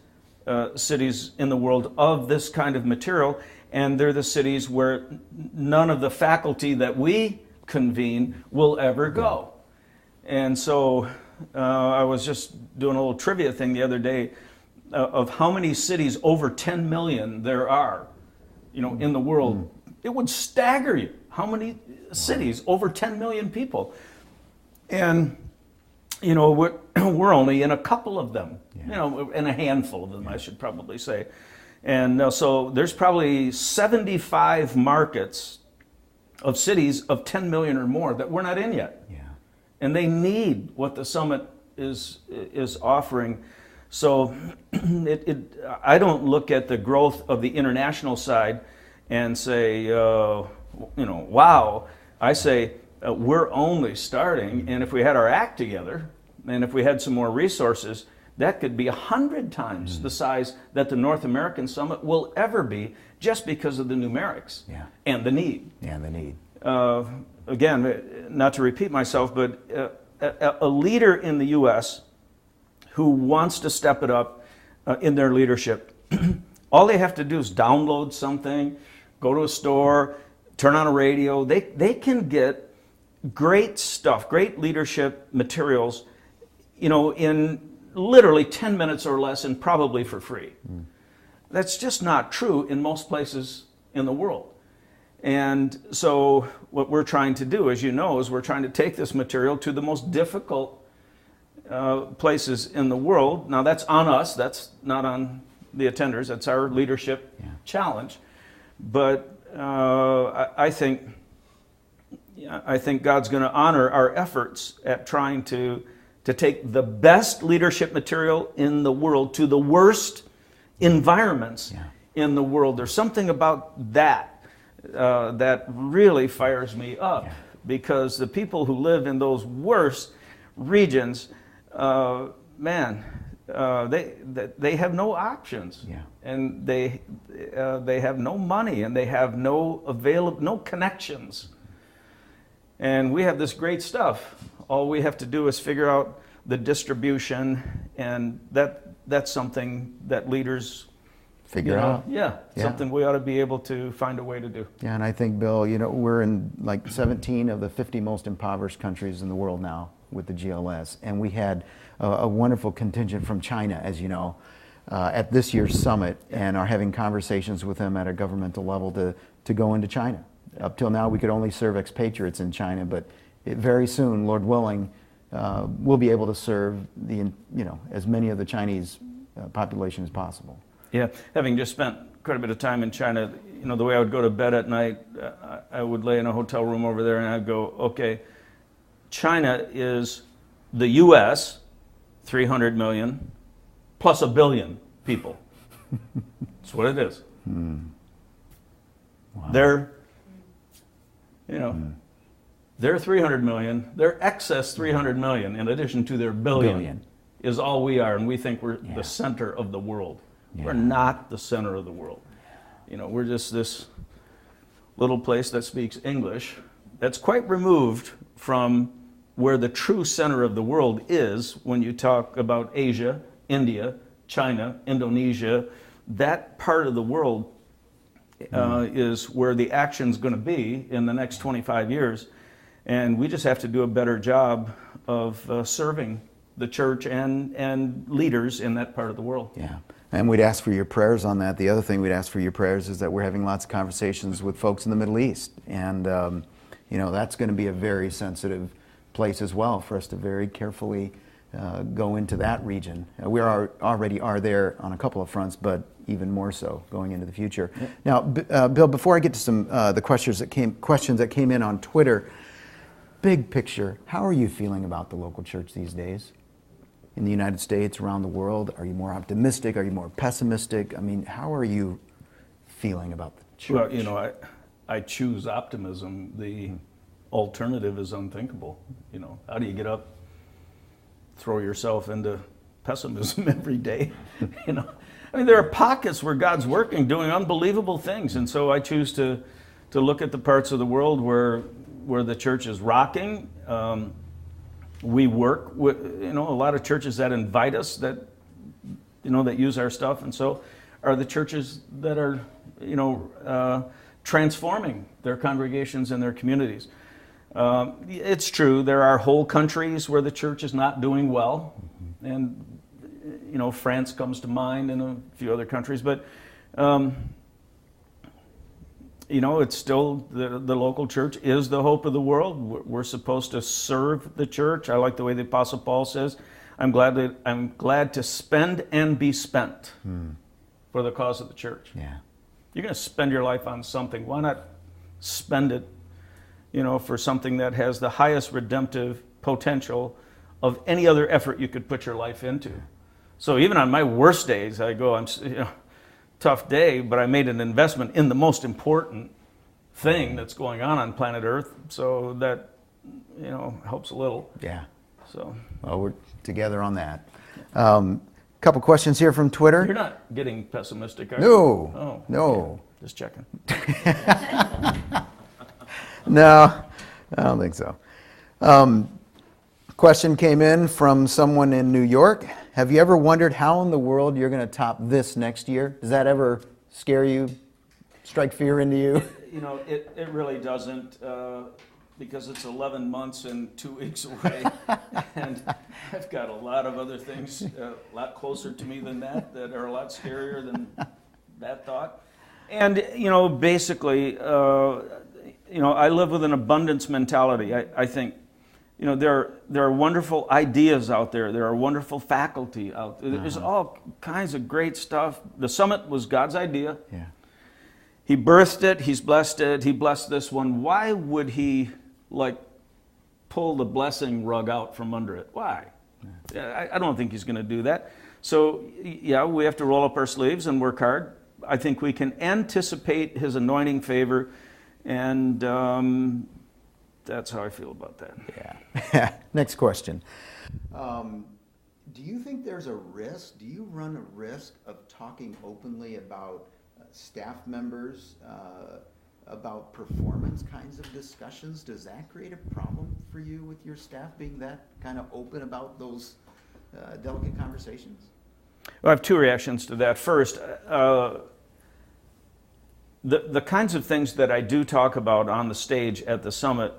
cities in the world of this kind of material, and they're the cities where none of the faculty that we convene will ever go. And so I was just doing a little trivia thing the other day of how many cities over 10 million there are, in the world. It would stagger you how many cities over 10 million people. And we're only in a couple of them, in a handful of them, I should probably say. And so there's probably 75 markets of cities of 10 million or more that we're not in yet. Yeah. And they need what the summit is offering. So I don't look at the growth of the international side and say, wow. I say we're only starting, and if we had our act together, and if we had some more resources, that could be 100 times the size that the North American Summit will ever be, just because of the numerics and the need. Yeah, the need. Again, not to repeat myself, but a leader in the U.S. who wants to step it up in their leadership, all they have to do is download something, go to a store, turn on a radio. They can get great stuff, great leadership materials, in literally 10 minutes or less, and probably for free. That's just not true in most places in the world. And so what we're trying to do, as you know, is we're trying to take this material to the most difficult places in the world. Now that's on us, that's not on the attenders, that's our leadership challenge. But I think God's going to honor our efforts at trying to take the best leadership material in the world to the worst environments in the world. There's something about that that really fires me up, because the people who live in those worst regions, they have no options, and they have no money, and they have no connections. And we have this great stuff. All we have to do is figure out the distribution, and that's something that leaders figure out. Something we ought to be able to find a way to do. Yeah, and I think, Bill, we're in like 17 of the 50 most impoverished countries in the world now with the GLS, and we had a wonderful contingent from China, as you know, at this year's summit, and are having conversations with them at a governmental level to go into China. Up till now, we could only serve expatriates in China, but very soon, Lord willing, we'll be able to serve as many of the Chinese population as possible. Yeah, having just spent quite a bit of time in China, the way I would go to bed at night, I would lay in a hotel room over there, and I'd go, okay, China is the U.S., 300 million, plus 1 billion people. That's what it is. Wow. Their 300 million, their excess 300 million, in addition to their billion, is all we are, and we think we're the center of the world. We're not the center of the world. We're just this little place that speaks English that's quite removed from where the true center of the world is when you talk about Asia, India, China, Indonesia. That part of the world is where the action's going to be in the next 25 years. And we just have to do a better job of serving the church and leaders in that part of the world. Yeah. And we'd ask for your prayers on that. The other thing we'd ask for your prayers is that we're having lots of conversations with folks in the Middle East. And, that's going to be a very sensitive place as well for us to very carefully go into that region. We already are there on a couple of fronts, but even more so going into the future. Yep. Now, Bill, before I get to some the questions that came in on Twitter, big picture, how are you feeling about the local church these days? In the United States, around the world, are you more optimistic? Are you more pessimistic? I mean, how are you feeling about the church? Well, I choose optimism. The alternative is unthinkable. How do you get up, throw yourself into pessimism every day? There are pockets where God's working, doing unbelievable things, and so I choose to look at the parts of the world where the church is rocking. We work with a lot of churches that invite us, that use our stuff, and so are the churches that are transforming their congregations and their communities. It's true, there are whole countries where the church is not doing well, and France comes to mind, and a few other countries, but it's still the local church is the hope of the world. We're supposed to serve the church. I like the way the Apostle Paul says, I'm glad to spend and be spent for the cause of the church. Yeah. You're going to spend your life on something. Why not spend it, for something that has the highest redemptive potential of any other effort you could put your life into? So even on my worst days, I go, tough day, but I made an investment in the most important thing that's going on planet Earth. So that, helps a little. Yeah. So. Well, we're together on that. Couple questions here from Twitter. You're not getting pessimistic, are No. you? Oh, no. Okay. Just checking. No, I don't think so. Question came in from someone in New York. Have you ever wondered how in the world you're going to top this next year? Does that ever scare you, strike fear into you? It really doesn't, because it's 11 months and 2 weeks away, and I've got a lot of other things a lot closer to me than that are a lot scarier than that thought. And, basically, I live with an abundance mentality. I think, there are wonderful ideas out there. There are wonderful faculty out there. There's all kinds of great stuff. The summit was God's idea. Yeah. He birthed it. He's blessed it. He blessed this one. Why would he, pull the blessing rug out from under it? Why? Yeah. I don't think he's going to do that. So, yeah, we have to roll up our sleeves and work hard. I think we can anticipate his anointing favor, and that's how I feel about that. Yeah. Next question. Do you think there's a risk? Do you run a risk of talking openly about staff members, about performance kinds of discussions? Does that create a problem for you with your staff being that kind of open about those delicate conversations? Well, I have two reactions to that. First, the kinds of things that I do talk about on the stage at the summit,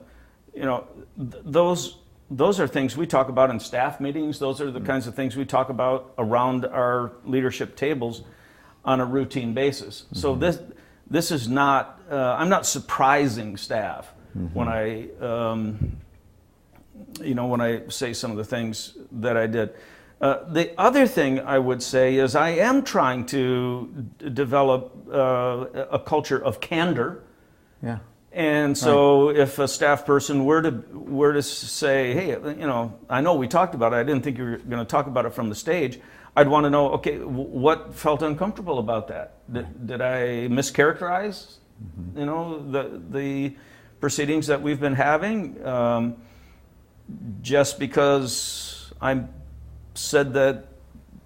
those are things we talk about in staff meetings. Those are the kinds of things we talk about around our leadership tables on a routine basis. Mm-hmm. So this is not, I'm not surprising staff when I, when I say some of the things that I did. The other thing I would say is I am trying to develop a culture of candor. Yeah. And so if a staff person were to say, hey, I know we talked about it, I didn't think you were going to talk about it from the stage, I'd want to know, okay, what felt uncomfortable about that? Did I mischaracterize, the proceedings that we've been having? Just because I said that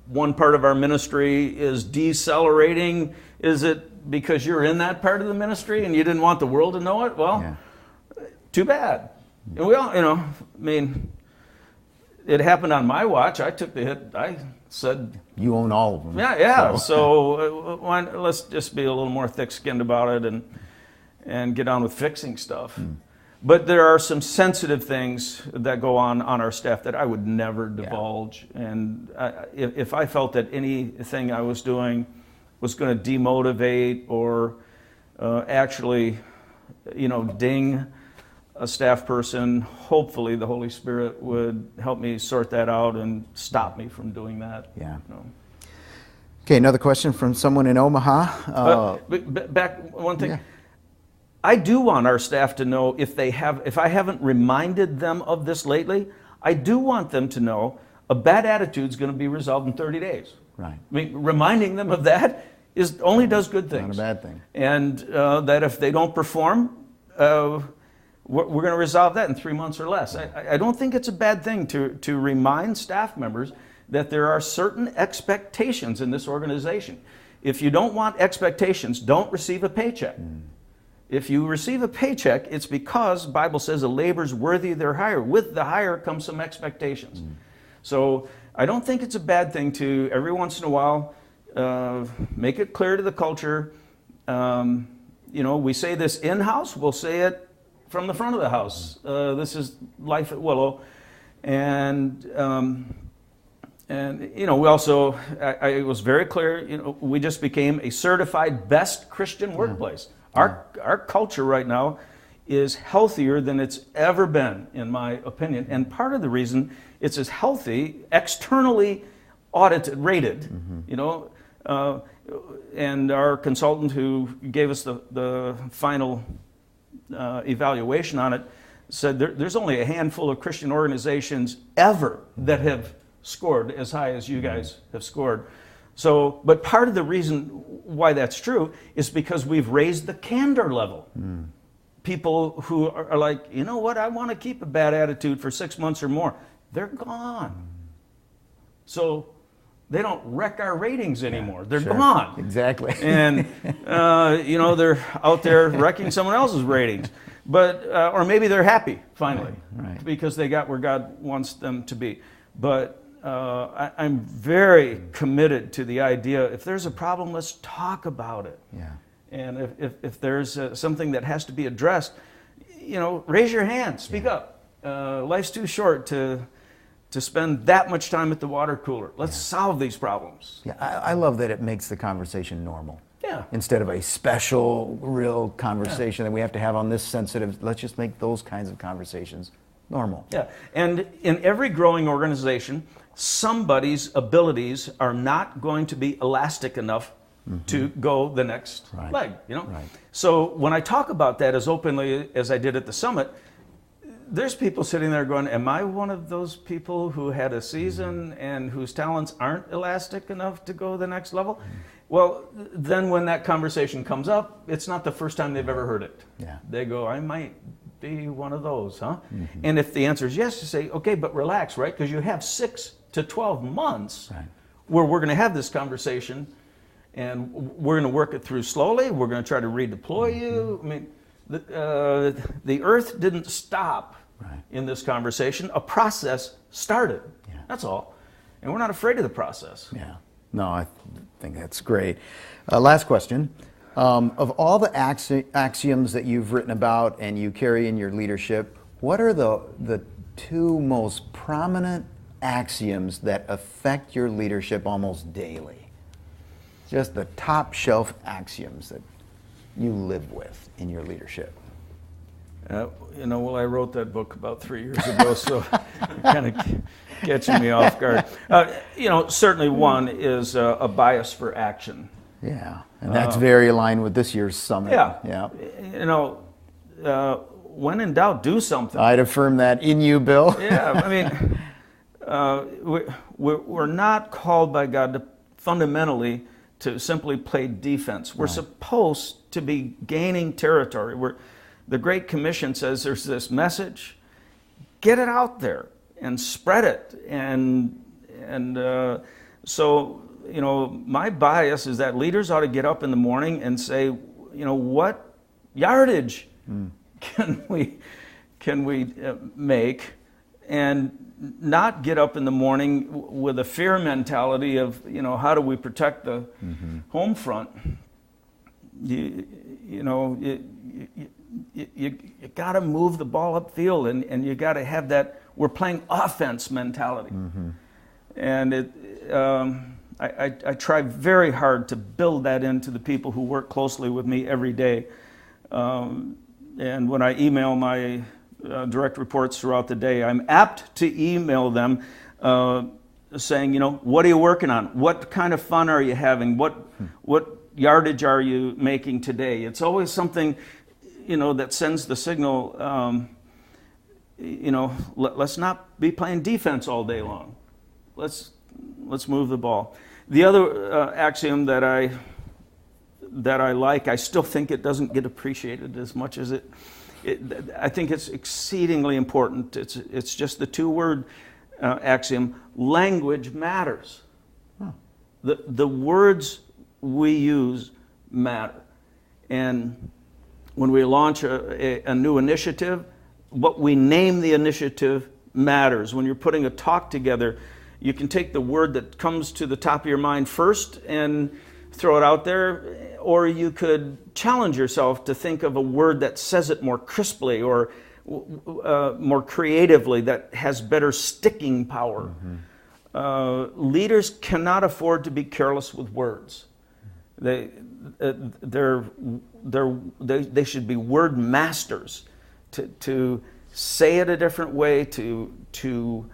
one part of our ministry is decelerating, is it because you're in that part of the ministry and you didn't want the world to know it? Well, Too bad. And we all, it happened on my watch. I took the hit. I said, you own all of them. Yeah. So let's just be a little more thick-skinned about it and get on with fixing stuff. But there are some sensitive things that go on our staff that I would never divulge. Yeah. And if I felt that anything I was doing was going to demotivate or actually, ding a staff person, hopefully the Holy Spirit would help me sort that out and stop me from doing that. Yeah. Okay, another question from someone in Omaha. Back one thing. Yeah. I do want our staff to know if I haven't reminded them of this lately, I do want them to know a bad attitude is going to be resolved in 30 days. Right. I mean, reminding them of that only does good things. Not a bad thing. And that if they don't perform, we're going to resolve that in 3 months or less. I don't think it's a bad thing to remind staff members that there are certain expectations in this organization. If you don't want expectations, don't receive a paycheck. If you receive a paycheck, it's because the Bible says a labor's worthy of their hire. With the hire comes some expectations. So I don't think it's a bad thing to, every once in a while, make it clear to the culture. We say this in-house, we'll say it from the front of the house. This is life at Willow. And we also, I was very clear, we just became a certified best Christian workplace. Our culture right now is healthier than it's ever been, in my opinion. And part of the reason it's as healthy, externally audited, rated, and our consultant who gave us the final evaluation on it said there's only a handful of Christian organizations ever that have scored as high as you guys have scored. So, but part of the reason why that's true is because we've raised the candor level. people who are like, you know what, I want to keep a bad attitude for 6 months or more, they're gone. So they don't wreck our ratings anymore. They're gone. Exactly. And, they're out there wrecking someone else's ratings. But, or maybe they're happy, finally, right. because they got where God wants them to be. But I'm very committed to the idea, if there's a problem, let's talk about it. Yeah. And if there's something that has to be addressed, raise your hand, speak up. Life's too short to spend that much time at the water cooler. Let's solve these problems. Yeah, I love that it makes the conversation normal. Yeah. Instead of a special, real conversation that we have to have on this sensitive, let's just make those kinds of conversations normal. Yeah, and in every growing organization, somebody's abilities are not going to be elastic enough to go the next leg, Right. So when I talk about that as openly as I did at the summit, there's people sitting there going, am I one of those people who had a season and whose talents aren't elastic enough to go the next level? Well, then when that conversation comes up, it's not the first time they've ever heard it. Yeah. They go, I might be one of those, huh? And if the answer is yes, you say, okay, but relax, right? Because you have 6 to 12 months where we're going to have this conversation, and we're going to work it through slowly. We're going to try to redeploy you. I mean, the earth didn't stop in this conversation. A process started. That's all. And we're not afraid of the process. Yeah. No, I think that's great. Last question. Of all the axioms that you've written about and you carry in your leadership, what are the 2 most prominent axioms that affect your leadership almost daily? Just the top shelf axioms that you live with in your leadership. I wrote that book about 3 years ago, so kind of catching me off guard. Certainly one is a bias for action. Yeah, and that's very aligned with this year's summit. Yeah. When in doubt, do something. I'd affirm that in you, Bill. Yeah, I mean, we're not called by God to fundamentally to simply play defense. We're supposed to be gaining territory. The Great Commission says there's this message, get it out there and spread it. So my bias is that leaders ought to get up in the morning and say, what yardage can we make, and not get up in the morning with a fear mentality of, how do we protect the home front? You got to move the ball upfield, and you got to have that we're playing offense mentality. And I try very hard to build that into the people who work closely with me every day. And when I email my direct reports throughout the day, I'm apt to email them saying, what are you working on? What kind of fun are you having? What yardage are you making today? It's always something, that sends the signal, let's not be playing defense all day long. Let's move the ball. The other axiom that I like, I still think it doesn't get appreciated as much as I think it's exceedingly important. It's just the 2-word axiom: language matters. The words we use matter. And when we launch a new initiative, what we name the initiative matters. When you're putting a talk together, you can take the word that comes to the top of your mind first and throw it out there, or you could challenge yourself to think of a word that says it more crisply or more creatively, that has better sticking power. Leaders cannot afford to be careless with words. They should be word masters, to say it a different way, to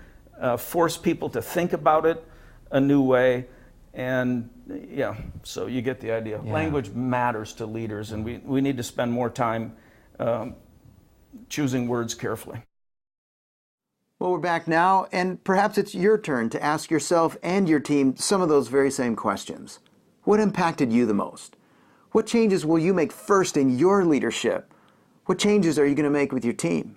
force people to think about it a new way. And so you get the idea. Yeah. Language matters to leaders, and we need to spend more time choosing words carefully. Well, we're back now, and perhaps it's your turn to ask yourself and your team some of those very same questions. What impacted you the most? What changes will you make first in your leadership? What changes are you going to make with your team?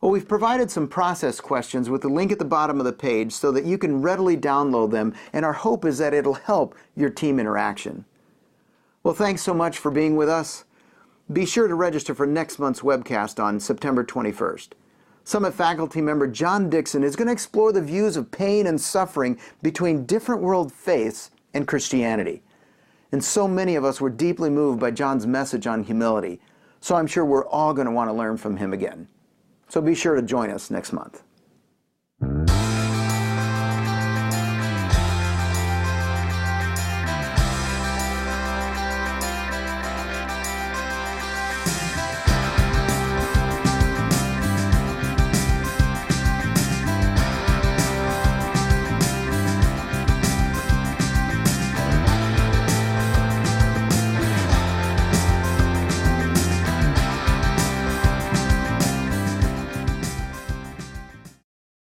Well, we've provided some process questions with the link at the bottom of the page so that you can readily download them, and our hope is that it'll help your team interaction. Well, thanks so much for being with us. Be sure to register for next month's webcast on September 21st. Summit faculty member John Dixon is going to explore the views of pain and suffering between different world faiths and Christianity. And so many of us were deeply moved by John's message on humility, so I'm sure we're all going to want to learn from him again. So be sure to join us next month.